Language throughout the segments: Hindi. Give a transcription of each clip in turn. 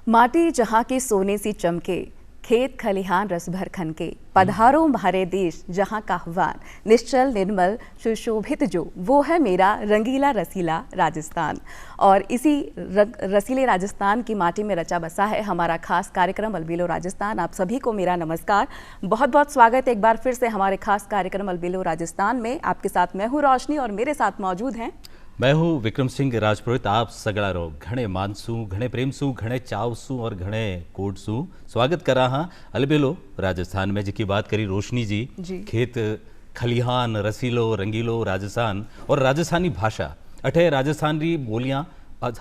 माटी जहाँ के सोने सी चमके, खेत खलिहान रस भर खनके, पधारो म्हारे देश जहाँ का आह्वान, निश्चल निर्मल सुशोभित जो, वो है मेरा रंगीला रसीला राजस्थान। और इसी रसीले राजस्थान की माटी में रचा बसा है हमारा खास कार्यक्रम अलबेलो राजस्थान। आप सभी को मेरा नमस्कार, बहुत बहुत स्वागत एक बार फिर से हमारे खास कार्यक्रम अलबेलो राजस्थान में। आपके साथ मैं हूँ रोशनी और मेरे साथ मौजूद हैं मैं हूँ विक्रम सिंह राजपुरोहित। आप सगड़ा रो घणे मानसू, घणे प्रेमसू, घणे चावसू और घणे कोटसू स्वागत करा हाँ अलबेलो राजस्थान में। जिसकी बात करी रोशनी जी खेत खलिहान रसीलो रंगीलो राजस्थान और राजस्थानी भाषा अठे राजस्थानी बोलियां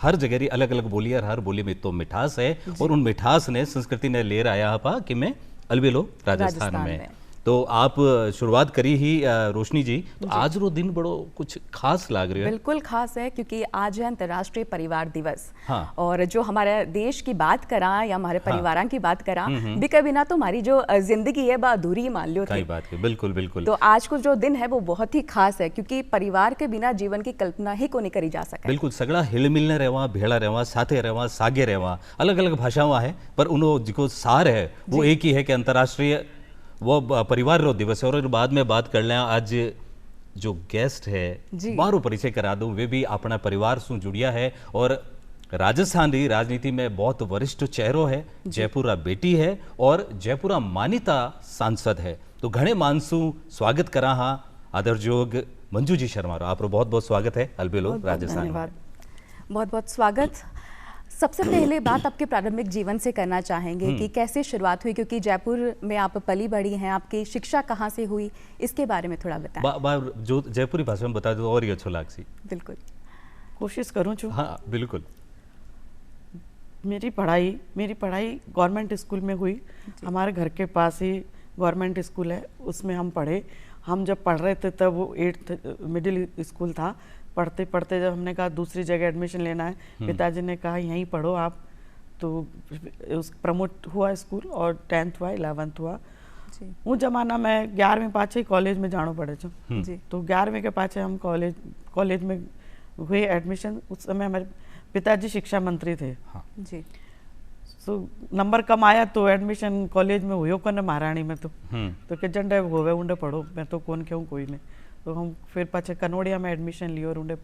हर जगह री अलग अलग बोली और हर बोली में तो मिठास है और उन मिठास ने संस्कृति ने ले आया पा कि मैं अलबेलो राजस्थान में। तो आप शुरुआत करी ही रोशनी जी, तो आज रो दिन बड़ो कुछ खास लाग रही है। बिल्कुल खास है क्योंकि आज है अंतर्राष्ट्रीय परिवार दिवस। हाँ। और जो हमारे देश की बात करा या हमारे परिवार की बात करा बिका बिना तो हमारी जो जिंदगी है वह अधूरी मान लो थे। बात है, बिल्कुल बिल्कुल। तो आज को जो दिन है वो बहुत ही खास है क्योंकि परिवार के बिना जीवन की कल्पना ही को नहीं करी जा सके। बिल्कुल सगड़ा हिल मिलने रहवा, भेड़ा रहवा, साथे रहवा, सागे रहवा, अलग अलग भाषाओं है पर उनो जिको सार है वो एक ही है कि अंतर्राष्ट्रीय वो परिवार रो दिवस है। और बाद में बात कर लें, आज जो गेस्ट है बारो परिचय करा दूं, वे भी अपना परिवार से जुड़िया है और राजस्थान की राजनीति में बहुत वरिष्ठ चेहरो है, जयपुरा बेटी है और जयपुरा मानिता सांसद है। तो घणे मानसू स्वागत करा हाँ आदर जोग मंजू जी शर्मा। आप बहुत बहुत स्वागत है अलबेलो राजस्थान। बहुत बहुत स्वागत। सबसे पहले बात आपके प्रारंभिक जीवन से करना चाहेंगे कि कैसे शुरुआत हुई, क्योंकि जयपुर में आप पली बड़ी हैं, आपकी शिक्षा कहाँ से हुई, इसके बारे में थोड़ा बताएं। जो जयपुरी भाषा में बता दो और ही अच्छा लागसी। बिल्कुल कोशिश करूँ छू। हाँ बिल्कुल। मेरी पढ़ाई गवर्नमेंट स्कूल में हुई। हमारे घर के पास ही गवर्नमेंट स्कूल है, उसमें हम पढ़े। हम जब पढ़ रहे थे तब वो 8th मिडिल स्कूल था। पढ़ते पढ़ते जब हमने कहा दूसरी जगह एडमिशन लेना है, पिताजी ने कहा यहीं पढ़ो आप, तो उस प्रमोट हुआ स्कूल और 10th हुआ, 11th हुआ। वो जमाना में 11वीं पाछे कॉलेज में जानो पड़े छो। तो 11वीं के पाछे हम कॉलेज में हुए एडमिशन। उस समय हमारे पिताजी शिक्षा मंत्री थे। जी। तो नंबर कम आया तो एडमिशन कॉलेज में हुयो को न महारानी में तो के जंडे होवे उन्डे पढ़ो, मैं तो कौन क्यों कोई नहीं। तो हम फिर पाछे कनोड़िया में एडमिशन लियो और उन्हें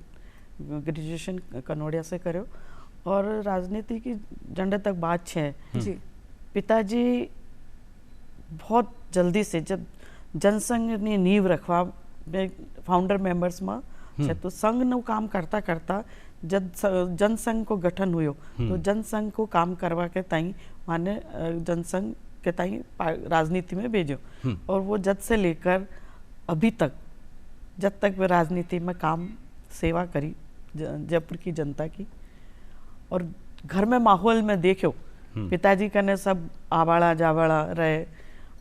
ग्रेजुएशन कनोड़िया से करो। और राजनीति की झंडे तक बात है। पिताजी बहुत जल्दी से जब जनसंघ ने नींव रखवा में फाउंडर मेंबर्स में है, तो संघ ने काम करता करता जब जनसंघ को गठन हुयो तो जनसंघ को काम करवा के ताई माने जनसंघ के ताई राजनीति में भेजो। और वो जब से लेकर अभी तक जब तक वे राजनीति में काम सेवा करी जयपुर की जनता की। और घर में माहौल में देखो पिताजी कने सब आवाड़ा जावाड़ा रहे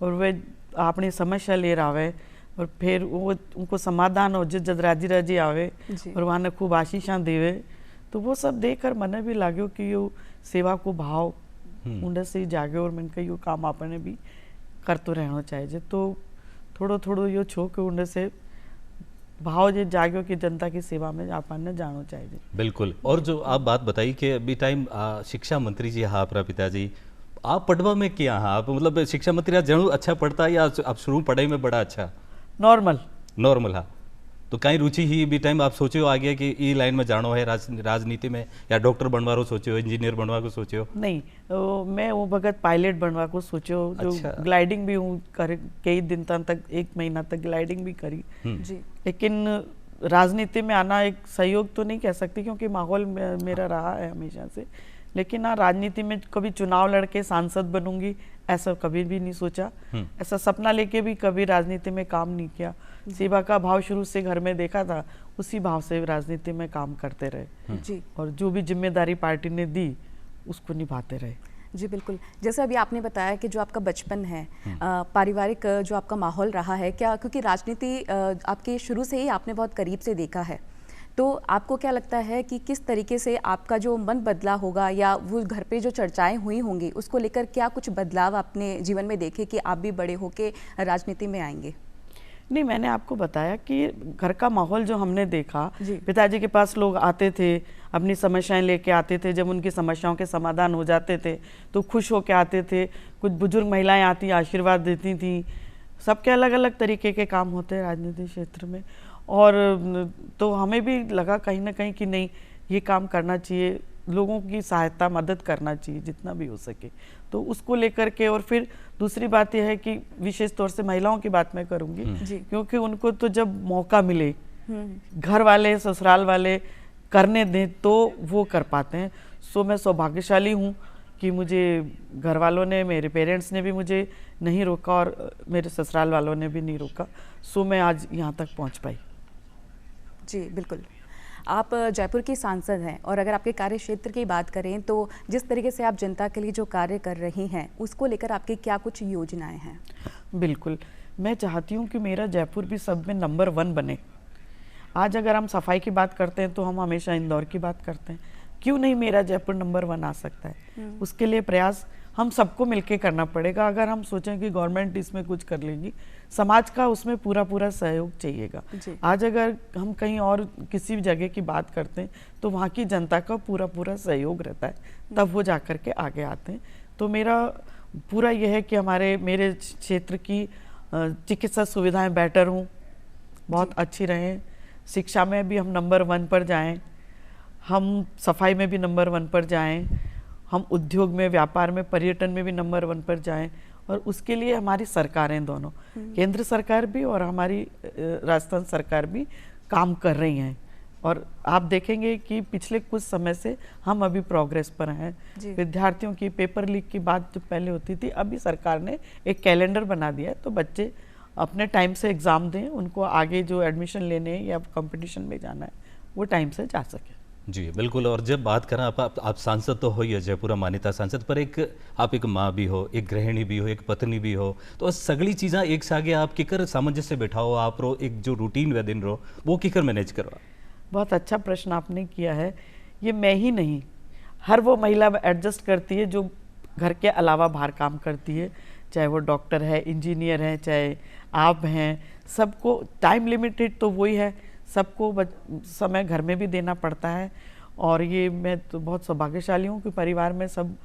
और वे अपनी समस्या ले आवे और फिर वो उनको समाधान हो जब राजी राजी आवे और वहाँ ने खूब आशीषां देवे। तो वो सब देखकर मने भी लाग्यो कि यो सेवा को भाव उन्हें से जागे और मैंने यो काम आपने भी करते रहना चाहिए। तो थोड़ो थोड़ो यो छो कि उन्हें से भाव जे जाग्यो की जनता की सेवा में आपने जानो चाहिए। बिल्कुल। और जो आप बात बताई कि अभी टाइम शिक्षा मंत्री जी हाँ आपका पिताजी आप पढ़वा में क्या हाँ आप मतलब शिक्षा मंत्री आज जरूर अच्छा पढ़ता है या आप शुरू पढ़ाई में बड़ा अच्छा नॉर्मल हाँ। तो कहीं रुचि ही भी टाइम आप सोचे हो आगे कि ई लाइन में जानो है राजनीति में, या डॉक्टर बनवा रो सोचे हो, इंजीनियर बनवा को सोचे हो? नहीं मैं वो भगत पायलट बनवा को सोचे हो। जो ग्लाइडिंग भी हूँ कर कई दिन तक 1 महीना तक ग्लाइडिंग भी करी जी। लेकिन राजनीति में आना एक सहयोग तो नहीं कह सकती क्योंकि माहौल मेरा रहा है हमेशा से। लेकिन हाँ राजनीति में कभी चुनाव लड़के सांसद बनूंगी ऐसा कभी भी नहीं सोचा। ऐसा सपना लेके भी कभी राजनीति में काम नहीं किया। सेवा का भाव शुरू से घर में देखा था, उसी भाव से राजनीति में काम करते रहे जी। और जो भी जिम्मेदारी पार्टी ने दी उसको निभाते रहे जी। बिल्कुल, जैसे अभी आपने बताया कि जो आपका बचपन है पारिवारिक जो आपका माहौल रहा है, क्या क्योंकि राजनीति आपके शुरू से ही आपने बहुत करीब से देखा है, तो आपको क्या लगता है कि किस तरीके से आपका जो मन बदला होगा या वो घर पे जो चर्चाएं हुई होंगी उसको लेकर क्या कुछ बदलाव अपने जीवन में देखे कि आप भी बड़े होके राजनीति में आएंगे? नहीं, मैंने आपको बताया कि घर का माहौल जो हमने देखा, पिताजी के पास लोग आते थे, अपनी समस्याएं लेके आते थे, जब उनकी समस्याओं के समाधान हो जाते थे तो खुश होके आते थे। कुछ बुजुर्ग महिलाएं आती, आशीर्वाद देती थी। सबके अलग अलग तरीके के काम होते हैं राजनीतिक क्षेत्र में, और तो हमें भी लगा कहीं ना कहीं कि नहीं, ये काम करना चाहिए, लोगों की सहायता मदद करना चाहिए जितना भी हो सके। तो उसको लेकर के, और फिर दूसरी बात यह है कि विशेष तौर से महिलाओं की बात मैं करूंगी, क्योंकि उनको तो जब मौका मिले, घर वाले ससुराल वाले करने दें तो वो कर पाते हैं। सो मैं सौभाग्यशाली हूँ कि मुझे घर वालों ने, मेरे पेरेंट्स ने भी मुझे नहीं रोका और मेरे ससुराल वालों ने भी नहीं रोका। सो मैं आज यहाँ तक पहुँच पाई। जी बिल्कुल। आप जयपुर की सांसद हैं, और अगर आपके कार्य क्षेत्र की बात करें तो जिस तरीके से आप जनता के लिए जो कार्य कर रही हैं, उसको लेकर आपकी क्या कुछ योजनाएं हैं? बिल्कुल, मैं चाहती हूँ कि मेरा जयपुर भी सब में नंबर 1 बने। आज अगर हम सफाई की बात करते हैं तो हम हमेशा इंदौर की बात करते हैं, क्यों नहीं मेरा जयपुर नंबर 1 आ सकता है? उसके लिए प्रयास हम सबको मिलकर करना पड़ेगा। अगर हम सोचें कि गवर्नमेंट इसमें कुछ कर लेगी, समाज का उसमें पूरा पूरा सहयोग चाहिएगा। आज अगर हम कहीं और किसी भी जगह की बात करते हैं तो वहाँ की जनता का पूरा पूरा सहयोग रहता है, तब वो जाकर के आगे आते हैं। तो मेरा पूरा यह है कि मेरे क्षेत्र की चिकित्सा सुविधाएं बेटर हों, बहुत अच्छी रहें, शिक्षा में भी हम नंबर 1 पर जाएं, हम सफाई में भी नंबर 1 पर जाएं, हम उद्योग में, व्यापार में, पर्यटन में भी नंबर 1 पर जाएं। और उसके लिए हमारी सरकारें दोनों, केंद्र सरकार भी और हमारी राजस्थान सरकार भी काम कर रही हैं। और आप देखेंगे कि पिछले कुछ समय से हम अभी प्रोग्रेस पर हैं। विद्यार्थियों की पेपर लीक की बात जो पहले होती थी, अभी सरकार ने एक कैलेंडर बना दिया है, तो बच्चे अपने टाइम से एग्ज़ाम दें, उनको आगे जो एडमिशन लेने या कंपटीशन में जाना है वो टाइम से जा सके। जी बिल्कुल। और जब बात करें आप सांसद तो हो ही है, जयपुर मान्यता सांसद, पर आप एक माँ भी हो, एक गृहिणी भी हो, एक पत्नी भी हो, तो सगली चीज़ा एक सागे आप किकर सामंजस्य बैठाओ, आप रो एक जो रूटीन वे दिन रो वो किकर मैनेज करवा? बहुत अच्छा प्रश्न आपने किया है। ये मैं ही नहीं, हर वो महिला एडजस्ट करती है जो घर के अलावा बाहर काम करती है, चाहे वो डॉक्टर है, इंजीनियर है, चाहे आप हैं, सबको टाइम लिमिटेड तो वही है, सबको समय घर में भी देना पड़ता है। और ये मैं तो बहुत सौभाग्यशाली हूँ कि परिवार में सब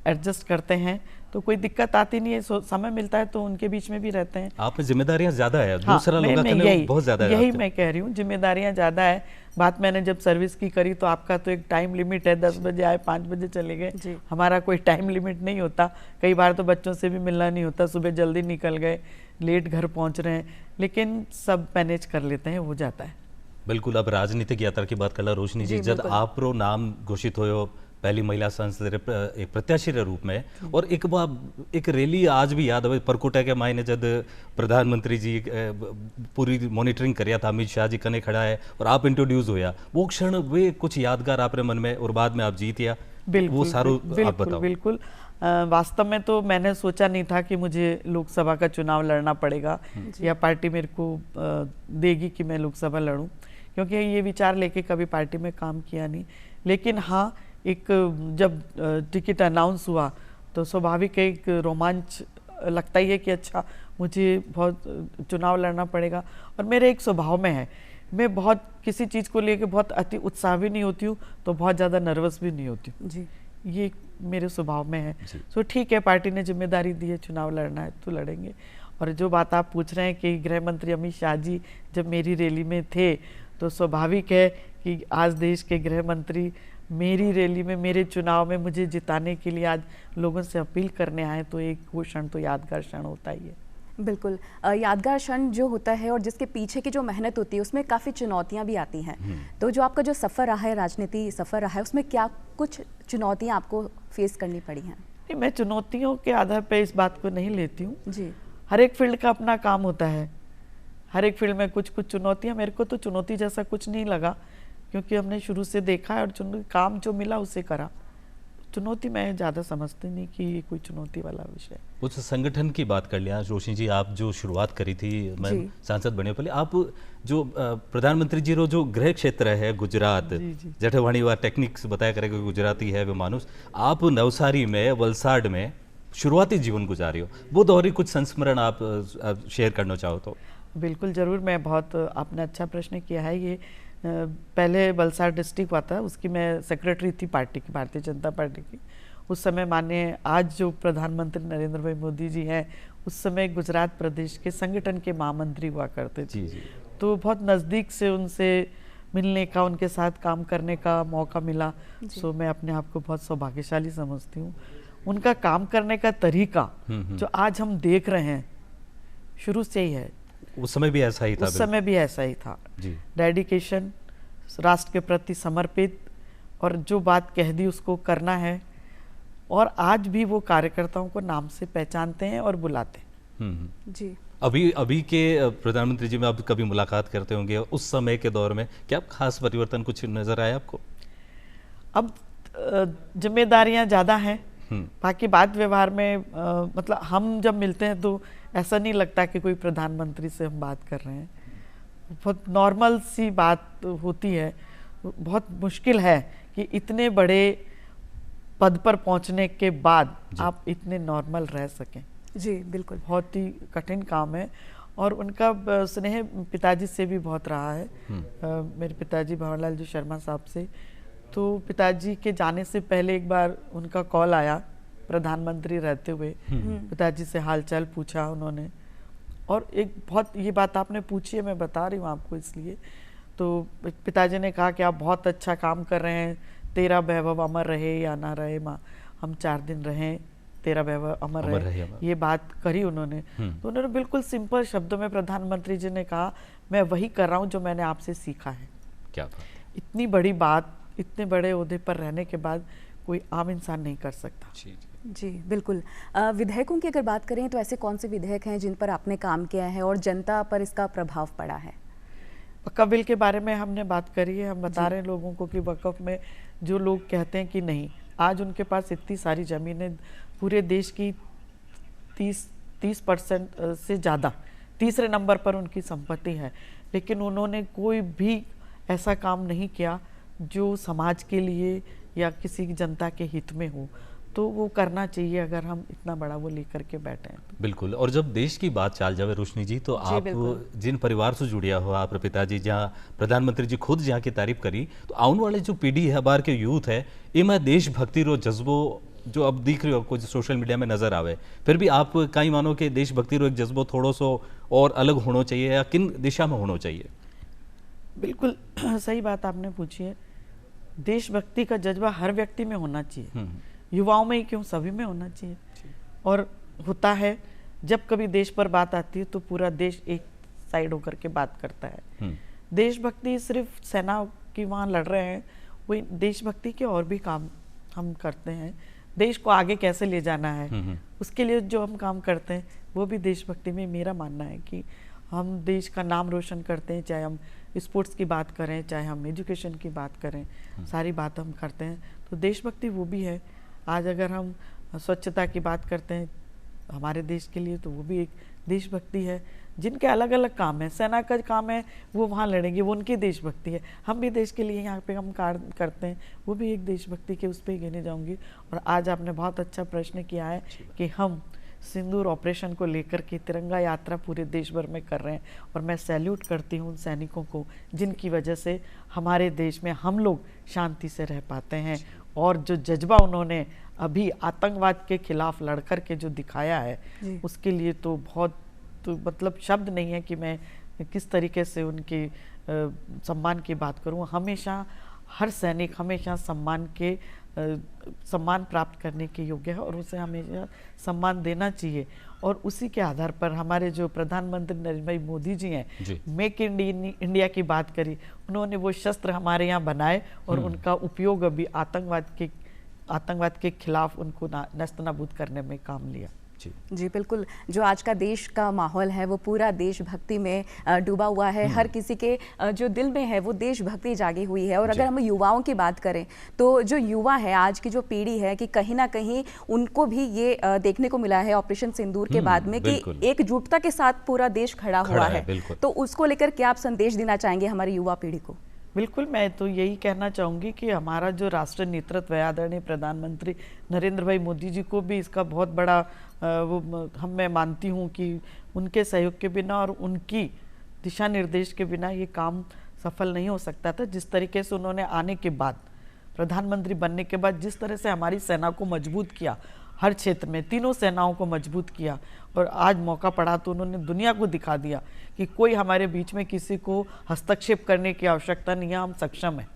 एडजस्ट करते हैं, तो कोई दिक्कत आती नहीं है। समय मिलता है तो उनके बीच में भी रहते हैं। आप में जिम्मेदारियां ज़्यादा है, दूसरा लोग बहुत ज़्यादा है। यही मैं कह रही हूँ, जिम्मेदारियां ज़्यादा है। बात मैंने जब सर्विस की करी तो आपका तो एक टाइम लिमिट है, 10 बजे आए 5 बजे चले गए। हमारा कोई टाइम लिमिट नहीं होता। कई बार तो बच्चों से भी मिलना नहीं होता, सुबह जल्दी निकल गए, लेट घर पहुँच रहे हैं, लेकिन सब मैनेज कर लेते हैं, हो जाता है। बिल्कुल। अब राजनीतिक यात्रा की बात कर ला रोशनी जी, जब आप रो नाम घोषित हो पहली महिला सांसद एक प्रत्याशी के रूप में, और एक रैली आज भी याद है परकोटा के मायने जब प्रधानमंत्री जी पूरी मॉनिटरिंग करिया था, अमित शाह जी कने खड़ा है और आप इंट्रोड्यूस होया, वो क्षण वे कुछ यादगार आपने मन में, और बाद में आप जीतिया, वो सारो आप बताओ। बिल्कुल। वास्तव में तो मैंने सोचा नहीं था कि मुझे लोकसभा का चुनाव लड़ना पड़ेगा या पार्टी मेरे को देगी कि मैं लोकसभा लड़ूं, क्योंकि ये विचार लेके कभी पार्टी में काम किया नहीं। लेकिन हाँ, एक जब टिकट अनाउंस हुआ तो स्वाभाविक एक रोमांच लगता ही है कि अच्छा मुझे बहुत चुनाव लड़ना पड़ेगा। और मेरे एक स्वभाव में है, मैं बहुत किसी चीज़ को लेके बहुत अति उत्साह भी नहीं होती हूँ, तो बहुत ज़्यादा नर्वस भी नहीं होती हूँ जी, ये मेरे स्वभाव में है। सो ठीक है, पार्टी ने जिम्मेदारी दी है, चुनाव लड़ना है तो लड़ेंगे। और जो बात आप पूछ रहे हैं कि गृह मंत्री अमित शाह जी जब मेरी रैली में थे, तो स्वाभाविक है कि आज देश के गृह मंत्री मेरी रैली में, मेरे चुनाव में मुझे जिताने के लिए आज लोगों से अपील करने आए, तो एक वो क्षण तो यादगार क्षण होता ही है। बिल्कुल, यादगार क्षण जो होता है और जिसके पीछे की जो मेहनत होती है उसमें काफ़ी चुनौतियां भी आती हैं। तो जो आपका जो सफ़र रहा है, राजनीति सफ़र रहा है, उसमें क्या कुछ चुनौतियां आपको फेस करनी पड़ी हैं? नहीं, मैं चुनौतियों के आधार पर इस बात को नहीं लेती हूँ जी। हर एक फील्ड का अपना काम होता है, हर एक फील्ड में कुछ कुछ चुनौतियाँ। मेरे को तो चुनौती जैसा कुछ नहीं लगा, क्योंकि हमने शुरू से देखा है और काम जो मिला उसे करा। चुनौती मैं ज़्यादा समझती नहीं कि ये कोई चुनौती वाला विषय। उस संगठन की बात कर लिया रोशनी जी, आप जो शुरुआत करी थी, मैं सांसद बने पहले, आप जो प्रधानमंत्री जी रो जो गृह क्षेत्र है गुजरात, जेठवाणी व टेक्निक्स बताया करेगा, गुजराती है वे मानुस, आप नवसारी में, वलसाड में शुरुआती जीवन गुजारी हो, वो दौरी कुछ संस्मरण आप शेयर करना चाहो तो? बिल्कुल ज़रूर, मैं बहुत आपने अच्छा प्रश्न किया है। ये पहले वलसाड़ डिस्ट्रिक्ट हुआ था, उसकी मैं सेक्रेटरी थी पार्टी की, भारतीय जनता पार्टी की। उस समय माननीय आज जो प्रधानमंत्री नरेंद्र भाई मोदी जी हैं, उस समय गुजरात प्रदेश के संगठन के महामंत्री हुआ करते थे। तो बहुत नज़दीक से उनसे मिलने का, उनके साथ काम करने का मौका मिला। सो मैं अपने आप को बहुत सौभाग्यशाली समझती हूँ। उनका काम करने का तरीका जो आज हम देख रहे हैं, शुरू से ही है। उस समय भी ऐसा ही था? उस समय भी ऐसा ही था जी। डेडिकेशन, राष्ट्र के प्रति समर्पित, और जो बात कह दी उसको करना है। और आज भी वो कार्यकर्ताओं को नाम से पहचानते हैं और बुलाते हैं जी। अभी के प्रधानमंत्री जी में आप कभी मुलाकात करते होंगे, उस समय के दौर में क्या खास परिवर्तन कुछ नजर आया आपको? अब जिम्मेदारियां ज़्यादा हैं, बाकी बात व्यवहार में मतलब हम जब मिलते हैं तो ऐसा नहीं लगता कि कोई प्रधानमंत्री से हम बात कर रहे हैं। बहुत नॉर्मल सी बात होती है। बहुत मुश्किल है कि इतने बड़े पद पर पहुंचने के बाद आप इतने नॉर्मल रह सकें। जी बिल्कुल, बहुत ही कठिन काम है। और उनका स्नेह पिताजी से भी बहुत रहा है। मेरे पिताजी भंवरलाल जी शर्मा साहब से, तो पिताजी के जाने से पहले एक बार उनका कॉल आया, प्रधानमंत्री रहते हुए पिताजी से हालचाल पूछा उन्होंने। और एक बहुत, ये बात आपने पूछी है, मैं बता रही हूँ आपको इसलिए। तो पिताजी ने कहा कि आप बहुत अच्छा काम कर रहे हैं, तेरा वैभव अमर रहे या ना रहे माँ, हम 4 दिन रहें, तेरा वैभव अमर रहे, ये बात करी उन्होंने। तो उन्होंने बिल्कुल सिंपल शब्दों में प्रधानमंत्री जी ने कहा, मैं वही कर रहा हूँ जो मैंने आपसे सीखा है। क्या बात? इतनी बड़ी बात, इतने बड़े ओहदे पर रहने के बाद कोई आम इंसान नहीं कर सकता। जी बिल्कुल। विधेयकों की अगर बात करें तो ऐसे कौन से विधेयक हैं जिन पर आपने काम किया है और जनता पर इसका प्रभाव पड़ा है? वक्फ बिल के बारे में हमने बात करी है। हम बता रहे हैं लोगों को कि वक्फ में जो लोग कहते हैं कि नहीं, आज उनके पास इतनी सारी ज़मीनें, पूरे देश की 30% से ज़्यादा, तीसरे नंबर पर उनकी संपत्ति है, लेकिन उन्होंने कोई भी ऐसा काम नहीं किया जो समाज के लिए या किसी जनता के हित में हो। तो वो करना चाहिए अगर हम इतना बड़ा वो लेकर के बैठे हैं। बिल्कुल। और जब देश की बात चाल जावे रोशनी जी, तो आप जिन परिवार से जुड़िया हो, आप पिताजी जहाँ प्रधानमंत्री जी खुद जहाँ की तारीफ करी, तो आने वाले जो पीढ़ी है, बाहर के यूथ है, इनमें देशभक्ति रो जज्बो जो अब दिख रही हो कुछ सोशल मीडिया में नजर आवे, फिर भी आप कहीं मानो कि देशभक्ति रो एक जज्बो थोड़ो सो और अलग होना चाहिए, या किन दिशा में होना चाहिए? बिल्कुल सही बात आपने पूछी है। देशभक्ति का जज्बा हर व्यक्ति में होना चाहिए, युवाओं में ही क्यों, सभी में होना चाहिए। और होता है, जब कभी देश पर बात आती है तो पूरा देश एक साइड होकर के बात करता है। देशभक्ति सिर्फ सेना की वहाँ लड़ रहे हैं, वही देशभक्ति के और भी काम हम करते हैं। देश को आगे कैसे ले जाना है, उसके लिए जो हम काम करते हैं वो भी देशभक्ति में। मेरा मानना है कि हम देश का नाम रोशन करते हैं, चाहे हम स्पोर्ट्स की बात करें, चाहे हम एजुकेशन की बात करें, सारी बात हम करते हैं। तो देशभक्ति वो भी है। आज अगर हम स्वच्छता की बात करते हैं हमारे देश के लिए, तो वो भी एक देशभक्ति है। जिनके अलग अलग काम है, सेना का काम है वो वहाँ लड़ेंगे, वो उनकी देशभक्ति है। हम भी देश के लिए यहाँ पे हम कार्य करते हैं, वो भी एक देशभक्ति के उस पर ही गिने जाऊँगी। और आज आपने बहुत अच्छा प्रश्न किया है कि हम सिंदूर ऑपरेशन को लेकर के तिरंगा यात्रा पूरे देश भर में कर रहे हैं, और मैं सैल्यूट करती हूँ उन सैनिकों को जिनकी वजह से हमारे देश में हम लोग शांति से रह पाते हैं। और जो जज्बा उन्होंने अभी आतंकवाद के खिलाफ लड़कर के जो दिखाया है, उसके लिए तो बहुत, तो मतलब शब्द नहीं है कि मैं किस तरीके से उनके सम्मान की बात करूं। हमेशा हर सैनिक हमेशा सम्मान प्राप्त करने के योग्य है, और उसे हमेशा सम्मान देना चाहिए। और उसी के आधार पर हमारे जो प्रधानमंत्री नरेंद्र भाई मोदी जी हैं, मेक इन इंडिया की बात करी, उन्होंने वो शस्त्र हमारे यहाँ बनाए और उनका उपयोग अभी आतंकवाद के खिलाफ उनको नस्त नाबूद करने में काम लिया। जी बिल्कुल। जो आज का देश का माहौल है वो पूरा देशभक्ति में डूबा हुआ है। हर किसी के जो दिल में है वो देशभक्ति जागी हुई है। और अगर हम युवाओं की बात करें तो जो युवा है, आज की जो पीढ़ी है, कि कहीं ना कहीं उनको भी ये देखने को मिला है ऑपरेशन सिंदूर के बाद में कि एकजुटता के साथ पूरा देश खड़ा हुआ है। तो उसको लेकर क्या आप संदेश देना चाहेंगे हमारी युवा पीढ़ी को? बिल्कुल, मैं तो यही कहना चाहूँगी कि हमारा जो राष्ट्रीय नेतृत्व है, आदरणीय प्रधानमंत्री नरेंद्र भाई मोदी जी को भी इसका बहुत बड़ा मैं मानती हूँ कि उनके सहयोग के बिना और उनकी दिशा निर्देश के बिना ये काम सफल नहीं हो सकता था। जिस तरीके से उन्होंने आने के बाद, प्रधानमंत्री बनने के बाद जिस तरह से हमारी सेना को मजबूत किया, हर क्षेत्र में तीनों सेनाओं को मजबूत किया, और आज मौका पड़ा तो उन्होंने दुनिया को दिखा दिया कि कोई हमारे बीच में किसी को हस्तक्षेप करने की आवश्यकता नहीं है, हम सक्षम हैं।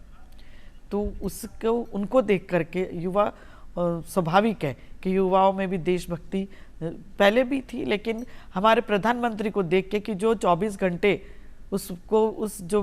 तो उसको उनको देख करके युवा, स्वाभाविक है कि युवाओं में भी देशभक्ति पहले भी थी, लेकिन हमारे प्रधानमंत्री को देख के कि जो 24 घंटे उसको, उस जो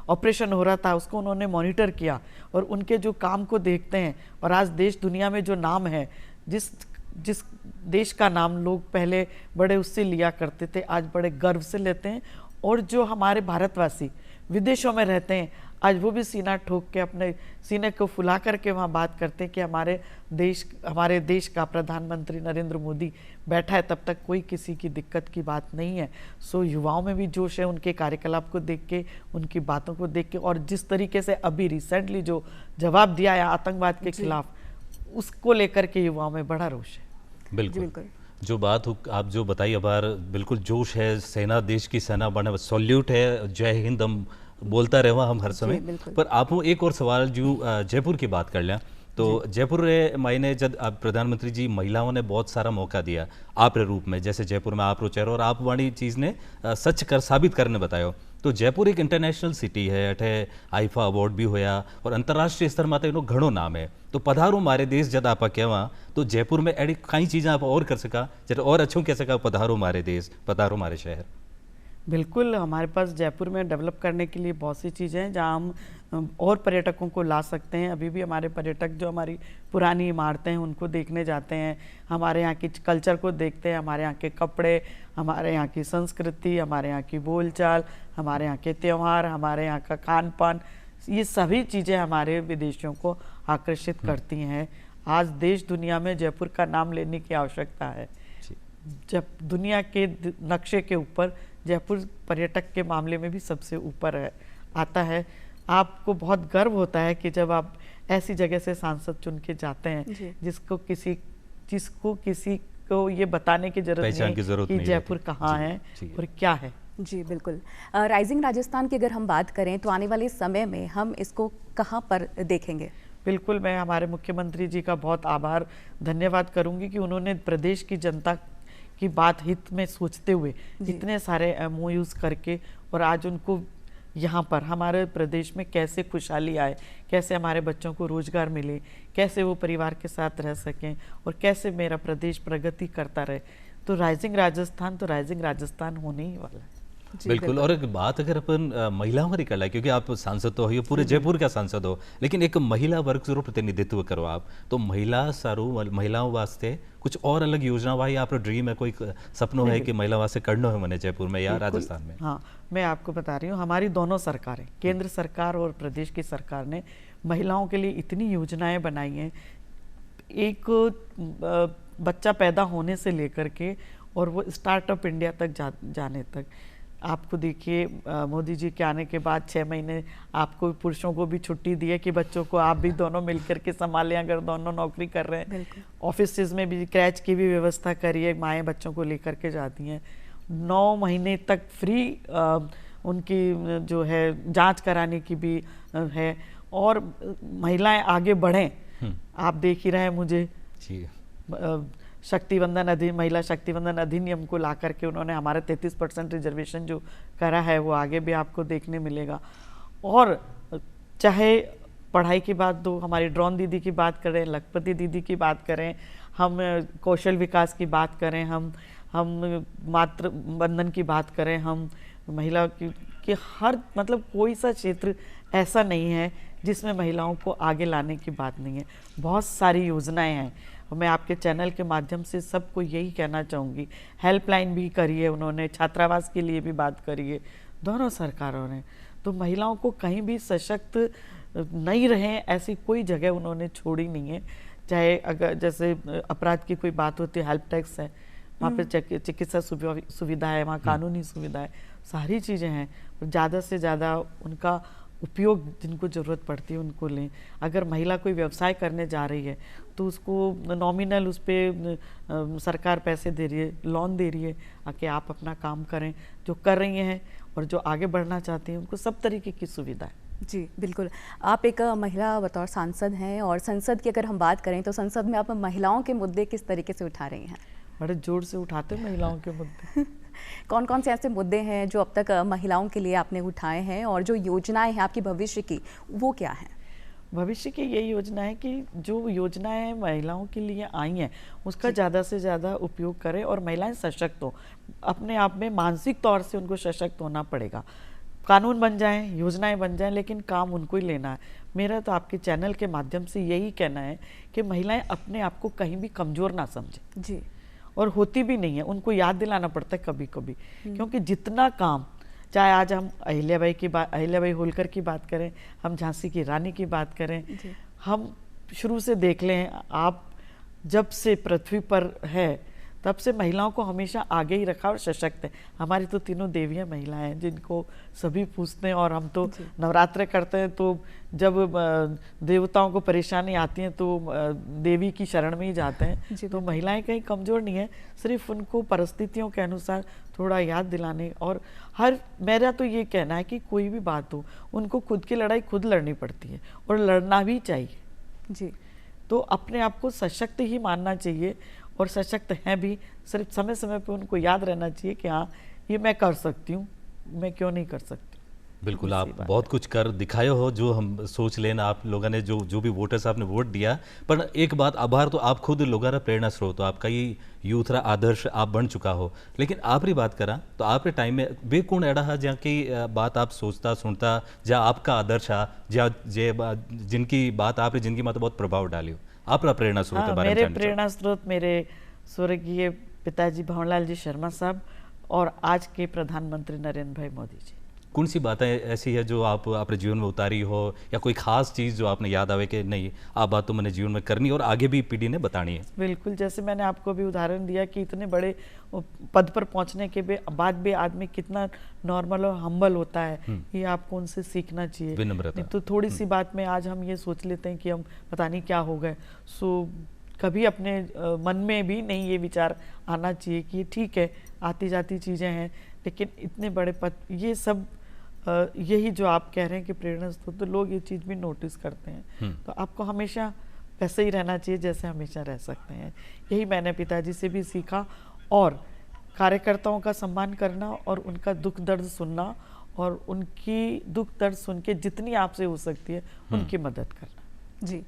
ऑपरेशन हो रहा था उसको उन्होंने मॉनिटर किया, और उनके जो काम को देखते हैं, और आज देश दुनिया में जो नाम है, जिस देश का नाम लोग पहले बड़े उससे लिया करते थे, आज बड़े गर्व से लेते हैं। और जो हमारे भारतवासी विदेशों में रहते हैं, आज वो भी सीना ठोक के अपने सीने को फुला करके वहाँ बात करते हैं कि हमारे देश का प्रधानमंत्री नरेंद्र मोदी बैठा है, तब तक कोई किसी की दिक्कत की बात नहीं है। सो युवाओं में भी जोश है उनके कार्यकलाप को देख के, उनकी बातों को देख के, और जिस तरीके से अभी रिसेंटली जो जवाब दिया है आतंकवाद के खिलाफ, उसको लेकर के युवाओं में बड़ा रोष है। बिल्कुल जो बात आप जो बताई अबार, बिल्कुल जोश है, सेना देश की सेना बने, सॉल्यूट है, जय हिंद हम बोलता रहे हम हर समय। पर आप एक और सवाल जो जयपुर की बात कर लिया, तो जयपुर रे मायने जब आप प्रधानमंत्री जी महिलाओं ने बहुत सारा मौका दिया आप रे रूप में, जैसे जयपुर में आप रो चेहरो और आप वाणी चीज़ ने सच कर साबित करने बतायो। तो जयपुर एक इंटरनेशनल सिटी है, अठे आईफा अवॉर्ड भी होया और अंतर्राष्ट्रीय स्तर में तो घणो नाम है। तो पधारो मारे देश जब आप कहवा तो जयपुर में अड़ी कई चीज़ें आप और कर सका, जब और अच्छों कह सका पधारो मारे देश, पधारो मारे शहर। बिल्कुल, हमारे पास जयपुर में डेवलप करने के लिए बहुत सी चीज़ें हैं जहाँ हम और पर्यटकों को ला सकते हैं। अभी भी हमारे पर्यटक जो हमारी पुरानी इमारतें हैं उनको देखने जाते हैं, हमारे यहाँ की कल्चर को देखते हैं, हमारे यहाँ के कपड़े, हमारे यहाँ की संस्कृति, हमारे यहाँ की बोलचाल, हमारे यहाँ के त्यौहार, हमारे यहाँ का खान पान, ये सभी चीज़ें हमारे विदेशियों को आकर्षित करती हैं। आज देश दुनिया में जयपुर का नाम लेने की आवश्यकता है। जब दुनिया के नक्शे के ऊपर जयपुर पर्यटक के मामले में भी सबसे ऊपर आता है। आपको बहुत गर्व होता है कि जब आप ऐसी जगह से सांसद चुन के जाते हैं जिसको किसी को ये बताने की जरूरत नहीं कि जयपुर कहाँ है और क्या है। जी बिल्कुल। राइजिंग राजस्थान की अगर हम बात करें तो आने वाले समय में हम इसको कहाँ पर देखेंगे? बिल्कुल, मैं हमारे मुख्यमंत्री जी का बहुत आभार धन्यवाद करूंगी कि उन्होंने प्रदेश की जनता की बात हित में सोचते हुए इतने सारे MOUs करके, और आज उनको यहाँ पर हमारे प्रदेश में कैसे खुशहाली आए, कैसे हमारे बच्चों को रोजगार मिले, कैसे वो परिवार के साथ रह सकें, और कैसे मेरा प्रदेश प्रगति करता रहे। तो राइजिंग राजस्थान होने ही वाला है। बिल्कुल। और एक बात अगर अपन महिलाओं का निकल है, क्योंकि आप सांसद तो हो, पूरे जयपुर का सांसद हो, लेकिन एक महिला वर्ग जरूर प्रतिनिधित्व करो आप, तो महिलाओं वास्ते कुछ और अलग योजना भाई आप ड्रीम है, कोई सपनों है कि महिला वास्ते करना है मैंने जयपुर में या राजस्थान में? हाँ, मैं आपको बता रही हूँ, हमारी दोनों सरकारें, केंद्र सरकार और प्रदेश की सरकार ने महिलाओं के लिए इतनी योजनाएं बनाई हैं। एक बच्चा पैदा होने से लेकर के और वो स्टार्टअप इंडिया तक जाने तक। आपको देखिए, मोदी जी के आने के बाद 6 महीने आपको पुरुषों को भी छुट्टी दी है कि बच्चों को आप भी दोनों मिलकर के संभालें, अगर दोनों नौकरी कर रहे हैं। ऑफिसेज में भी क्रैच की भी व्यवस्था करी है, माएँ बच्चों को लेकर के जाती हैं। 9 महीने तक फ्री उनकी जो है जांच कराने की भी है, और महिलाएं आगे बढ़ें। आप देख ही रहे हैं, मुझे महिला शक्तिवंदन अधिनियम को ला करके उन्होंने हमारा 33% रिजर्वेशन जो करा है वो आगे भी आपको देखने मिलेगा। और चाहे पढ़ाई की बात दो, हमारी ड्रोन दीदी की बात करें, लखपति दीदी की बात करें, हम कौशल विकास की बात करें, हम मातृ बंधन की बात करें, हम महिला की हर मतलब कोई सा क्षेत्र ऐसा नहीं है जिसमें महिलाओं को आगे लाने की बात नहीं है। बहुत सारी योजनाएं हैं। मैं आपके चैनल के माध्यम से सबको यही कहना चाहूँगी, हेल्पलाइन भी करी है उन्होंने, छात्रावास के लिए भी बात करी है दोनों सरकारों ने। तो महिलाओं को कहीं भी सशक्त नहीं रहें ऐसी कोई जगह उन्होंने छोड़ी नहीं है। चाहे अगर जैसे अपराध की कोई बात होती है, हेल्प डेस्क है, वहाँ पे चिकित्सा सुविधा है, वहाँ कानूनी सुविधा है, सारी चीज़ें हैं। ज़्यादा से ज़्यादा उनका उपयोग जिनको ज़रूरत पड़ती है उनको लें। अगर महिला कोई व्यवसाय करने जा रही है तो उसको नॉमिनल उस पर सरकार पैसे दे रही है, लोन दे रही है, आके आप अपना काम करें। जो कर रही हैं और जो आगे बढ़ना चाहती हैं उनको सब तरीके की सुविधा है। जी बिल्कुल। आप एक महिला बतौर सांसद हैं और संसद की अगर हम बात करें तो संसद में आप महिलाओं के मुद्दे किस तरीके से उठा रही हैं? बड़े जोर से उठाते हैं महिलाओं के मुद्दे। कौन कौन से ऐसे मुद्दे हैं जो अब तक महिलाओं के लिए आपने उठाए हैं और जो योजनाएं हैं आपकी भविष्य की वो क्या हैं? भविष्य की यही योजना है कि जो योजनाएं महिलाओं के लिए आई हैं उसका ज़्यादा से ज़्यादा उपयोग करें और महिलाएं सशक्त हो। अपने आप में मानसिक तौर से उनको सशक्त होना पड़ेगा। कानून बन जाएं, योजनाएं बन जाएं, लेकिन काम उनको ही लेना है। मेरा तो आपके चैनल के माध्यम से यही कहना है कि महिलाएं अपने आप को कहीं भी कमज़ोर ना समझें जी, और होती भी नहीं है। उनको याद दिलाना पड़ता है कभी कभी, क्योंकि जितना काम, चाहे आज हम अहिल्याबाई होलकर की बात करें, हम झांसी की रानी की बात करें, हम शुरू से देख लें, आप जब से पृथ्वी पर है तब से महिलाओं को हमेशा आगे ही रखा और सशक्त है। हमारी तो तीनों देवियां महिलाएं हैं जिनको सभी पूछते हैं, और हम तो नवरात्र करते हैं तो जब देवताओं को परेशानी आती है तो देवी की शरण में ही जाते हैं। तो महिलाएं कहीं कमज़ोर नहीं है, सिर्फ उनको परिस्थितियों के अनुसार थोड़ा याद दिलाने। और मेरा तो ये कहना है कि कोई भी बात हो उनको खुद की लड़ाई खुद लड़नी पड़ती है और लड़ना भी चाहिए जी। तो अपने आप को सशक्त ही मानना चाहिए और सशक्त हैं भी। सिर्फ समय समय पे उनको याद रहना चाहिए कि हाँ ये मैं कर सकती हूँ, मैं क्यों नहीं कर सकती। बिल्कुल, आप बहुत कुछ कर दिखाए हो जो हम सोच लेना। आप लोगों ने जो भी वोटर्स आपने वोट दिया, पर एक बात आभार तो आप खुद लोगों का प्रेरणा स्रोत हो, आपका ये यूथ रा आदर्श आप बन चुका हो। लेकिन आपरी बात करा तो आपके टाइम में वे कौन एड़ा है जहाँ की बात आप सोचता सुनता, जहाँ आपका आदर्श है, जहाँ जिनकी बात आपने जिंदगी में तो बहुत प्रभाव डाली हो, आपका प्रेरणा स्रोत है? मेरे प्रेरणा स्रोत मेरे स्वर्गीय पिताजी भंवरलाल जी शर्मा साहब और आज के प्रधानमंत्री नरेंद्र भाई मोदी जी। कौन सी बातें ऐसी है जो आप अपने जीवन में उतारी हो, या कोई खास चीज़ जो आपने याद आवे कि नहीं आप बात तो मैंने जीवन में करनी और आगे भी पीढ़ी ने बतानी है? बिल्कुल, जैसे मैंने आपको भी उदाहरण दिया कि इतने बड़े पद पर पहुंचने के बाद भी आदमी कितना नॉर्मल और हम्बल होता है, ये आपको उनसे सीखना चाहिए। विनम्रता। तो थोड़ी सी बात में आज हम ये सोच लेते हैं कि हम पता नहीं क्या हो गए। सो कभी अपने मन में भी नहीं ये विचार आना चाहिए कि ठीक है आती जाती चीज़ें हैं, लेकिन इतने बड़े पद, ये सब यही जो आप कह रहे हैं कि प्रेरणा स्रोत, तो लोग ये चीज़ भी नोटिस करते हैं। तो आपको हमेशा वैसे ही रहना चाहिए जैसे हमेशा रह सकते हैं। यही मैंने पिताजी से भी सीखा, और कार्यकर्ताओं का सम्मान करना और उनका दुख दर्द सुनना और उनकी दुख दर्द सुन के जितनी आपसे हो सकती है उनकी मदद करना। जी,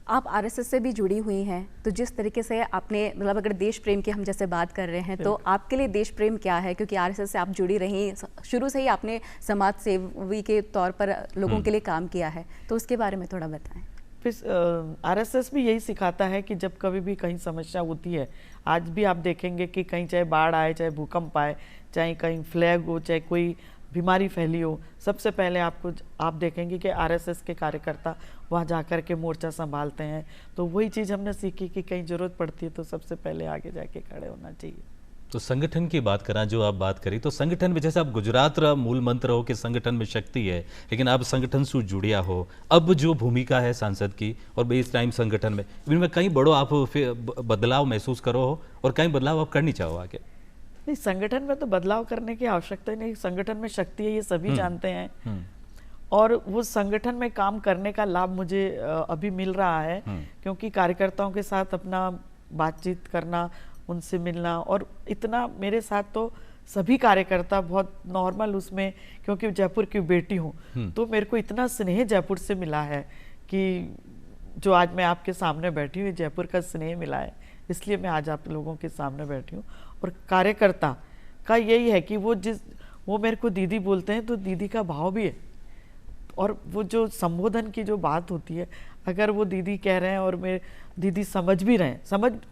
आप आरएसएस से भी जुड़ी हुई हैं, तो जिस तरीके से आपने मतलब अगर देश प्रेम की हम जैसे बात कर रहे हैं तो आपके लिए देश प्रेम क्या है? क्योंकि आरएसएस से आप जुड़ी रही, शुरू से ही आपने समाज सेवी के तौर पर लोगों के लिए काम किया है, तो उसके बारे में थोड़ा बताएं। फिर आरएसएस भी यही सिखाता है कि जब कभी भी कहीं समस्या होती है, आज भी आप देखेंगे कि कहीं चाहे बाढ़ आए, चाहे भूकंप आए, चाहे कहीं फ्लैग हो, चाहे कोई बीमारी फैली हो, सबसे पहले आप देखेंगे कि आरएसएस के कार्यकर्ता वहाँ जाकर के मोर्चा संभालते हैं। तो वही चीज़ हमने सीखी कि कहीं ज़रूरत पड़ती है तो सबसे पहले आगे जाके खड़े होना चाहिए। तो संगठन की बात करा, जो आप बात करी, तो संगठन में जैसे आप गुजरात रा मूल मंत्र हो कि संगठन में शक्ति है, लेकिन आप संगठन से जुड़िया हो, अब जो भूमिका है सांसद की और इस टाइम संगठन में, इनमें कहीं बड़ो आप बदलाव महसूस करो हो और कहीं बदलाव आप करनी चाहो आगे? नहीं, संगठन में तो बदलाव करने की आवश्यकता ही नहीं। संगठन में शक्ति है, ये सभी जानते हैं, और वो संगठन में काम करने का लाभ मुझे अभी मिल रहा है, क्योंकि कार्यकर्ताओं के साथ अपना बातचीत करना, उनसे मिलना, और इतना मेरे साथ तो सभी कार्यकर्ता बहुत नॉर्मल उसमें, क्योंकि जयपुर की बेटी हूँ तो मेरे को इतना स्नेह जयपुर से मिला है कि जो आज मैं आपके सामने बैठी हूँ, जयपुर का स्नेह मिला है, इसलिए मैं आज आप लोगों के सामने बैठी हूँ। और कार्यकर्ता का यही है कि वो मेरे को दीदी बोलते हैं तो दीदी का भाव भी है, और वो जो संबोधन की जो बात होती है, अगर वो दीदी कह रहे हैं और मेरे दीदी समझ भी रहे हैं,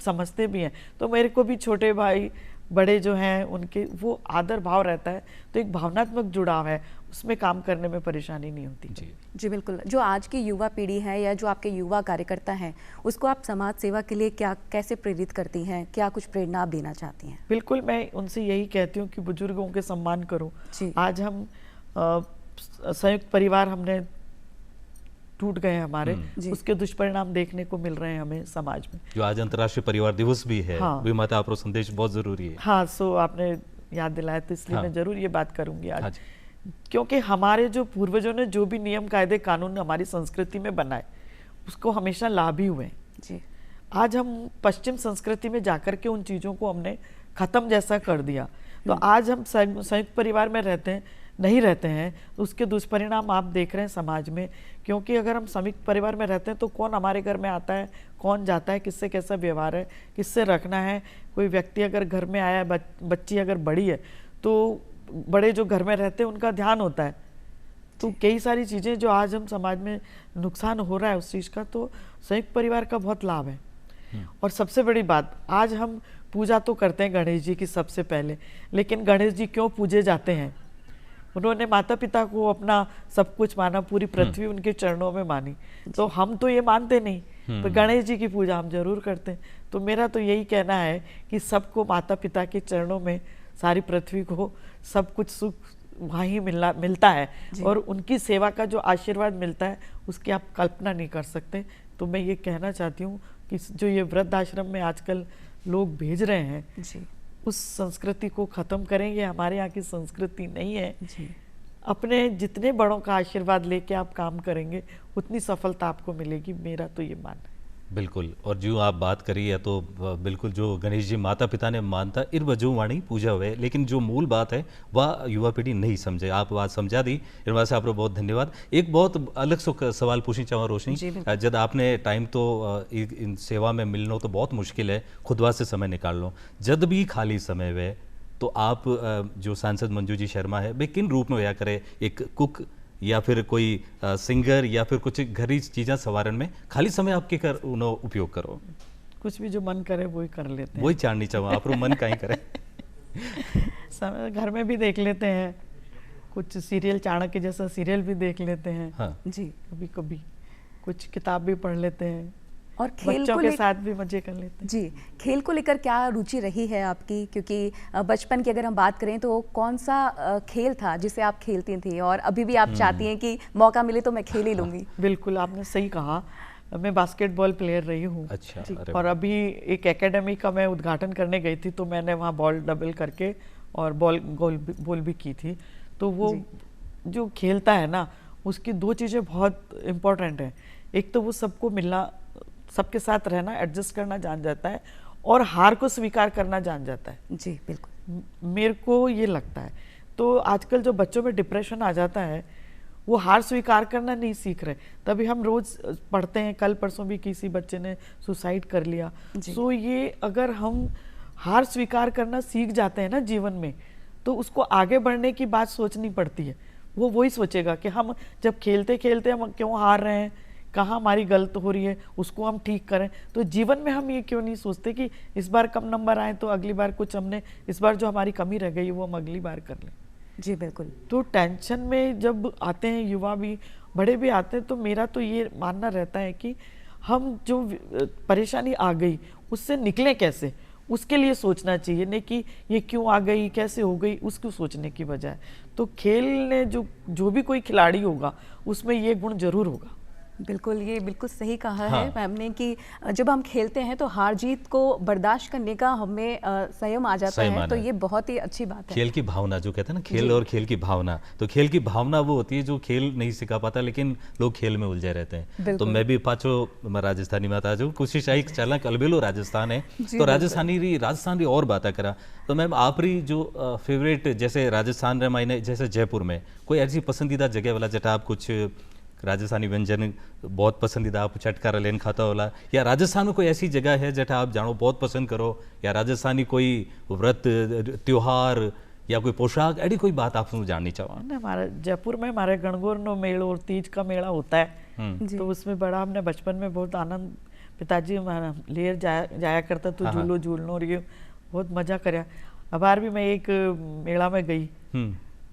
समझते भी हैं, तो मेरे को भी छोटे भाई बड़े जो हैं उनके वो आदर भाव रहता है, तो एक भावनात्मक जुड़ाव है, उसमें काम करने में परेशानी नहीं होती। जी बिल्कुल। जो आज की युवा पीढ़ी है या जो आपके युवा कार्यकर्ता हैं, उसको आप समाज सेवा के लिए कैसे प्रेरित करती हैं? क्या कुछ प्रेरणा आप देना चाहती हैं? बिल्कुल, मैं उनसे यही कहती हूँ कि बुजुर्गों के सम्मान करो। आज हम संयुक्त परिवार हमने टूट गए हमारे, जी। उसके दुष्परिणाम देखने को मिल रहे हैं हमें समाज में। जो आज अंतर्राष्ट्रीय परिवार दिवस भी है, हाँ। भी माता आपरो संदेश बहुत जरूरी है। हाँ, सो आपने याद दिलाया तो इसलिए हाँ। मैं जरूर ये बात करूंगी आज। हाँ क्योंकि हमारे जो पूर्वजों ने जो भी नियम कायदे कानून हमारी संस्कृति में बनाए, उसको हमेशा लाभ ही हुए। जी। आज हम पश्चिम संस्कृति में जाकर के उन चीजों को हमने खत्म जैसा कर दिया। तो आज हम संयुक्त परिवार में नहीं रहते हैं, तो उसके दुष्परिणाम आप देख रहे हैं समाज में। क्योंकि अगर हम संयुक्त परिवार में रहते हैं तो कौन हमारे घर में आता है, कौन जाता है, किससे कैसा व्यवहार है, किससे रखना है। कोई व्यक्ति अगर घर में आया, बच्ची अगर बड़ी है तो बड़े जो घर में रहते हैं उनका ध्यान होता है। तो कई सारी चीज़ें जो आज हम समाज में नुकसान हो रहा है उस चीज़ का, तो संयुक्त परिवार का बहुत लाभ है। और सबसे बड़ी बात, आज हम पूजा तो करते हैं गणेश जी की सबसे पहले, लेकिन गणेश जी क्यों पूजे जाते हैं? उन्होंने माता पिता को अपना सब कुछ माना, पूरी पृथ्वी उनके चरणों में मानी। तो हम तो ये मानते नहीं, पर गणेश जी की पूजा हम जरूर करते हैं। तो मेरा तो यही कहना है कि सबको माता पिता के चरणों में, सारी पृथ्वी को सब कुछ सुख वहाँ ही मिलता है, और उनकी सेवा का जो आशीर्वाद मिलता है उसकी आप कल्पना नहीं कर सकते। तो मैं ये कहना चाहती हूँ कि जो ये वृद्ध आश्रम में आजकल लोग भेज रहे हैं जी। उस संस्कृति को खत्म करेंगे। हमारे यहाँ की संस्कृति नहीं है। जी। अपने जितने बड़ों का आशीर्वाद लेके आप काम करेंगे उतनी सफलता आपको मिलेगी, मेरा तो ये मानना है। बिल्कुल। और जो आप बात करी है तो बिल्कुल जो गणेश जी माता पिता ने मानता इर वजू वाणी पूजा हुए, लेकिन जो मूल बात है वह युवा पीढ़ी नहीं समझे। आप बात समझा दी, इन वास्ते आपको बहुत धन्यवाद। एक बहुत अलग सवाल पूछनी चाहूँ रोशनी, जब आपने टाइम तो इन सेवा में मिलना तो बहुत मुश्किल है, खुद वास्ते समय निकाल लो, जब भी खाली समय वे तो आप जो सांसद मंजू जी शर्मा है वे किन रूप में होया करे, एक कुक या फिर कोई सिंगर या फिर कुछ घरी चीज़ें सवारन में खाली समय आपके कर उन्हों उपयोग करो? कुछ भी जो मन करे वही कर लेते हैं। वही जाननी चाहूँ आप मन कहीं करे? घर में भी देख लेते हैं, कुछ सीरियल चाणक्य जैसा सीरियल भी देख लेते हैं। हाँ। जी। कभी कभी कुछ किताब भी पढ़ लेते हैं, और खेल बच्चों को के साथ भी मजे कर लेते हैं। जी। खेल को लेकर क्या रुचि रही है आपकी? क्योंकि बचपन की अगर हम बात करें तो कौन सा खेल था जिसे आप खेलती थी और अभी भी आप चाहती हैं कि मौका मिले तो मैं खेल ही लूंगी? बिल्कुल, आपने सही कहा। मैं बास्केटबॉल प्लेयर रही हूँ। अच्छा। और अभी एक एकेडमी का मैं उद्घाटन करने गई थी, तो मैंने वहाँ बॉल डबल करके और बॉल भी की थी। तो वो जो खेलता है ना, उसकी दो चीज़ें बहुत इम्पोर्टेंट है। एक तो वो सबको मिलना, सबके साथ रहना, एडजस्ट करना जान जाता है, और हार को स्वीकार करना जान जाता है। जी बिल्कुल, मेरे को ये लगता है। तो आजकल जो बच्चों में डिप्रेशन आ जाता है, वो हार स्वीकार करना नहीं सीख रहे। तभी हम रोज पढ़ते हैं, कल परसों भी किसी बच्चे ने सुसाइड कर लिया। सो ये अगर हम हार स्वीकार करना सीख जाते हैं ना जीवन में, तो उसको आगे बढ़ने की बात सोचनी पड़ती है। वो वही सोचेगा कि हम जब खेलते खेलते हम क्यों हार रहे हैं, कहाँ हमारी गलत हो रही है, उसको हम ठीक करें। तो जीवन में हम ये क्यों नहीं सोचते कि इस बार कम नंबर आए तो अगली बार कुछ हमने, इस बार जो हमारी कमी रह गई वो हम अगली बार कर लें। जी बिल्कुल। तो टेंशन में जब आते हैं युवा भी, बड़े भी आते हैं, तो मेरा तो ये मानना रहता है कि हम जो परेशानी आ गई उससे निकलें कैसे, उसके लिए सोचना चाहिए, नहीं कि ये क्यों आ गई, कैसे हो गई, उसको सोचने की बजाय। तो खेल ने जो भी कोई खिलाड़ी होगा उसमें ये गुण जरूर होगा। बिल्कुल, ये बिल्कुल सही कहा है मैम ने कि जब हम खेलते हैं तो हार जीत को बर्दाश्त करने का हमें संयम आ जाता है। तो ये बहुत ही अच्छी बात है। खेल की भावना जो कहते हैं ना, खेल और खेल की भावना, तो खेल की भावना वो होती है जो खेल नहीं सिखा पाता, लेकिन लोग खेल में उलझे रहते हैं। तो मैं भी पाचो राजस्थानी में आता जाऊँ, कोशिश आई चलना, अलबेलो राजस्थान है तो राजस्थान और बात करा। तो मैम आप री जो फेवरेट, जैसे राजस्थान रे मायने जैसे जयपुर में कोई ऐसी पसंदीदा जगह वाला जटा आप कुछ राजस्थानी व्यंजन बहुत पसंदीदा आप चटकारा लेन खाता होला, या राजस्थान में कोई ऐसी जगह है जटा आप जानो बहुत पसंद करो, या राजस्थानी कोई व्रत त्योहार या कोई पोशाक, ऐसी कोई बात आप जाननी चाहो? हमारे जयपुर में हमारे गणगौर नो मेल और तीज का मेला होता है। तो उसमें बड़ा हमने बचपन में बहुत आनंद, पिताजी लेर जाया करता तो झूलो झूलनो, और ये बहुत मजा करया। अबार भी मैं एक मेला में गई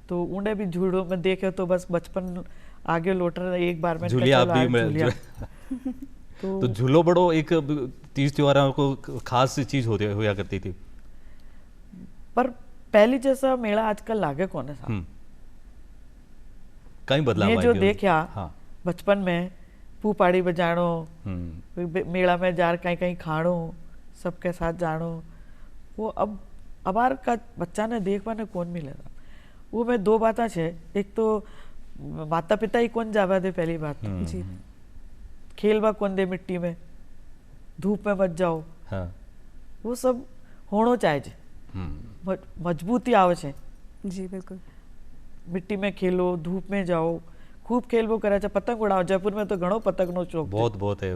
तो उन्हें भी झूलो में देखे, तो बस बचपन आगे लौट रहा। एक बार में झूलिया आप भी तो झूलो बड़ो एक तीज त्योहार को खास चीज होया करती थी, पर पहली जैसा मेला आजकल लागे कौन है साहब। कई बदलाव मैं आए जो गए। देखा हाँ। बचपन में पूपाड़ी बजाणो, मेला में जार कहीं कहीं खाणो, सबके साथ जाणो, वो अब अबार का बच्चा ने देखवा ने कौन मिलेगा। वो में दो बातें छे, एक तो माता पिता ही कौन जावा दे, पहली बात तो। जी खेलवा कौन दे मिट्टी में, धूप में मत जाओ। हाँ। वो सब होनो चाहिए, मजबूती आवे छे। जी बिल्कुल। मिट्टी में खेलो, धूप में जाओ, खूब खेलबो करे छे, पतंग उड़ाओ। जयपुर में तो घणो पतंग नो शौक बहुत बहुत है।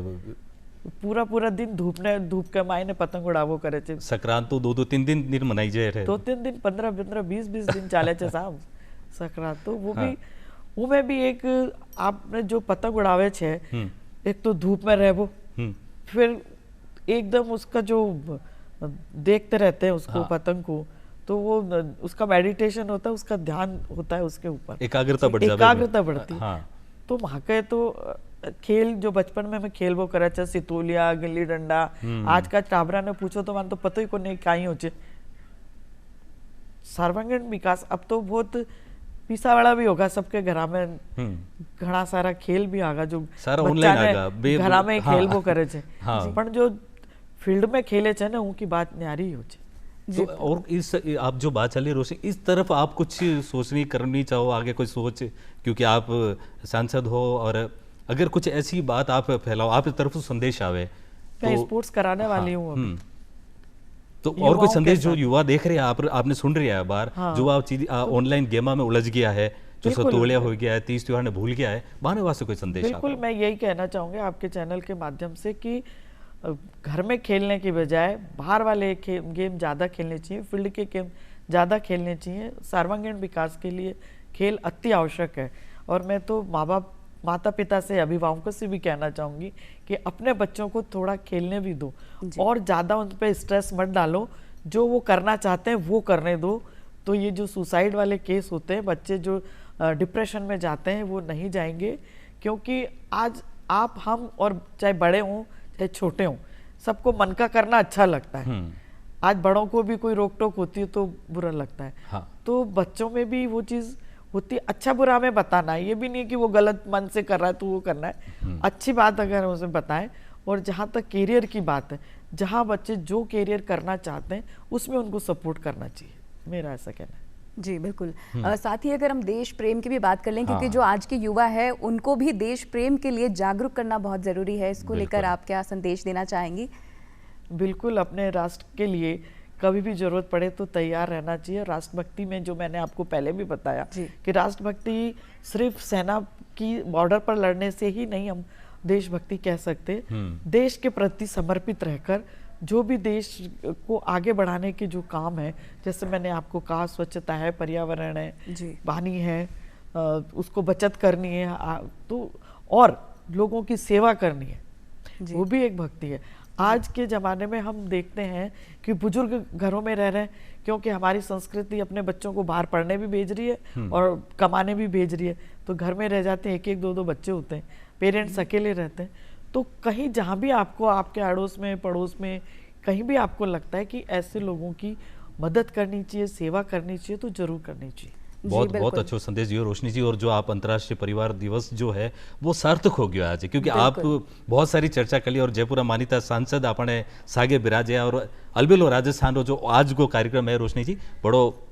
पूरा पूरा दिन धूप के मायने पतंग उड़ावो करे छे। संक्रांत तो 2-3 दिन मनाई जाए रहे। 2-3 दिन, 15-15, 20-20 दिन चाले छे साहब संक्रांत तो। वो भी वो में भी एक आपने जो पतंग उड़ावे छे, एक तो धूप में रहबो, फिर एकदम उसका जो देखते रहते हैं उसको, पतंग को, तो वो उसका मेडिटेशन होता है, उसका ध्यान होता है उसके ऊपर, एकाग्रता बढ़ती है। हाँ। तो वहाँ के तो खेल जो बचपन में मैं खेल वो करे थे, सितोलिया, गिल्ली डंडा, आज का टाबरा ने पूछो तो मान तो पता ही को नहीं काई हो चे। सर्वांगीण विकास अब तो बहुत पीसा वाला भी होगा, सबके घरा में घना सारा खेल भी आगा, जो ऑनलाइन आगा, घरा में खेल वो करे छे। हाँ। पण जो फील्ड में खेले छे ना, उनकी बात न्यारी हो छे। तो और इस आप जो बात चली रोशनी, इस तरफ आप कुछ सोचनी करनी चाहो आगे, कोई सोच, क्योंकि आप सांसद हो, और अगर कुछ ऐसी बात आप फैलाओ, आप इस तरफ से संदेश आवे तो स्पोर्ट्स कराने वाली हूँ अभी। तो और कोई संदेश जो युवा देख रहे हैं, आपने सुन रहा है बार, जो आप चीज ऑनलाइन गेमा में उलझ गया है, जो सतोलिया हो गया है, तीज त्योहार ने भूल गया है, बाने वास्ते कोई संदेश? बिल्कुल, मैं यही कहना चाहूंगा आपके चैनल के माध्यम से कि घर में खेलने की बजाय बाहर वाले गेम ज़्यादा खेलने चाहिए, फील्ड के गेम ज़्यादा खेलने चाहिए। सर्वांगीण विकास के लिए खेल अति आवश्यक है। और मैं तो माता पिता से, अभिभावकों से भी कहना चाहूँगी कि अपने बच्चों को थोड़ा खेलने भी दो, और ज़्यादा उन पर स्ट्रेस मत डालो। जो वो करना चाहते हैं वो करने दो। तो ये जो सुसाइड वाले केस होते हैं, बच्चे जो डिप्रेशन में जाते हैं, वो नहीं जाएंगे। क्योंकि आज आप, हम, और चाहे बड़े हों चाहे छोटे हों, सबको मन का करना अच्छा लगता है। आज बड़ों को भी कोई रोक टोक होती है तो बुरा लगता है। हाँ। तो बच्चों में भी वो चीज़ होती, अच्छा बुरा में बताना है, ये भी नहीं कि वो गलत मन से कर रहा है तो वो करना है। अच्छी बात अगर हम उसे बताएं। और जहाँ तक कैरियर की बात है, जहाँ बच्चे जो कैरियर करना चाहते हैं उसमें उनको सपोर्ट करना चाहिए, मेरा ऐसा कहना है। जी बिल्कुल। साथ ही अगर हम देश प्रेम की भी बात कर लें, क्योंकि जो आज के युवा है उनको भी देश प्रेम के लिए जागरूक करना बहुत ज़रूरी है, इसको लेकर आप क्या संदेश देना चाहेंगी? बिल्कुल, अपने राष्ट्र के लिए कभी भी जरूरत पड़े तो तैयार रहना चाहिए। राष्ट्रभक्ति में जो मैंने आपको पहले भी बताया कि राष्ट्रभक्ति सिर्फ सेना की बॉर्डर पर लड़ने से ही नहीं हम देशभक्ति कह सकते। देश के प्रति समर्पित रहकर जो भी देश को आगे बढ़ाने के जो काम है, जैसे मैंने आपको कहा, स्वच्छता है, पर्यावरण है, पानी है, उसको बचत करनी है, तो और लोगों की सेवा करनी है, वो भी एक भक्ति है। आज के ज़माने में हम देखते हैं कि बुजुर्ग घरों में रह रहे हैं, क्योंकि हमारी संस्कृति अपने बच्चों को बाहर पढ़ने भी भेज रही है और कमाने भी भेज रही है, तो घर में रह जाते हैं, एक एक दो दो बच्चे होते हैं, पेरेंट्स अकेले रहते हैं। तो कहीं जहाँ भी आपको, आपके अड़ोस में, पड़ोस में, कहीं भी आपको लगता है कि ऐसे लोगों की मदद करनी चाहिए, सेवा करनी चाहिए, तो जरूर करनी चाहिए। बहुत बहुत अच्छा संदेश दियो रोशनी जी। और जो आप अंतर्राष्ट्रीय परिवार दिवस जो है वो सार्थक हो गया आज, क्योंकि आप बहुत सारी चर्चा कर ली, और जयपुर मानिता सांसद आपने सागे बिराजे, और अलबेलो राजस्थान रो जो आज को कार्यक्रम है रोशनी जी, बड़ो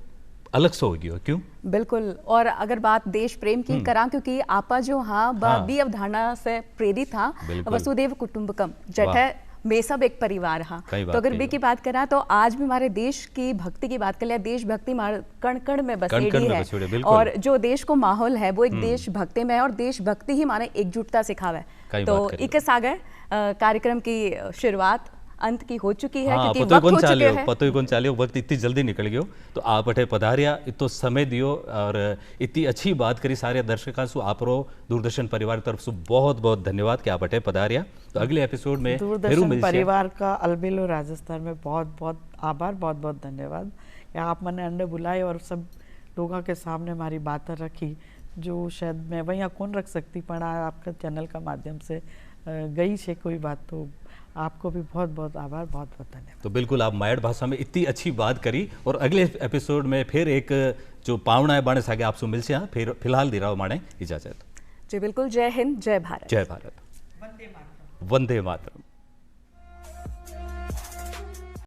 अलग सो हो गयो। क्यों? बिल्कुल। और अगर बात देश प्रेम की करा, क्योंकि आपा जो बी अवधारणा से प्रेरित था, वसुदेव कुटुंबकम, जठे में सब एक परिवार। हाँ, तो अगर बी की बात करा तो आज भी हमारे देश की भक्ति की बात कर लिया, देशभक्ति कण कण में बसेड़ी है, और जो देश को माहौल है वो एक देशभक्ति में है, और देशभक्ति ही माने एकजुटता सिखावे। तो इके सागर कार्यक्रम की शुरुआत अंत की हो चुकी है, क्योंकि वक्त हो चुके हैं। पतो ही कौन चालियो, वक्त इतनी जल्दी निकल गयो। तो आप अठे पधारिया, इतो समय दियो, और इतनी अच्छी बात करी सारे दर्शकों से। आपरो दूरदर्शन परिवार तरफ से बहुत बहुत धन्यवाद कि आप अठे पधारिया। तो अगले एपिसोड में दूरदर्शन परिवार का अलबेलो राजस्थान में बहुत बहुत आभार, बहुत बहुत धन्यवाद कि आप मैंने अंडे बुलाए और सब लोगों के सामने हमारी बातें रखी, जो शायद मैं वहीं कौन रख सकती, पर आपका चैनल का माध्यम से गई है कोई बात। तो आपको भी बहुत बहुत आभार, बहुत बहुत धन्यवाद। तो बिल्कुल आप मायड़ भाषा में इतनी अच्छी बात करी और अगले एपिसोड में फिर एक जो पावना है बाणे सागे आपसे मिलसे हाँ फिर फिलहाल दी रहो माणे इजाजत। जी बिल्कुल, जय हिंद, जय भारत। जय भारत, वंदे मातरम।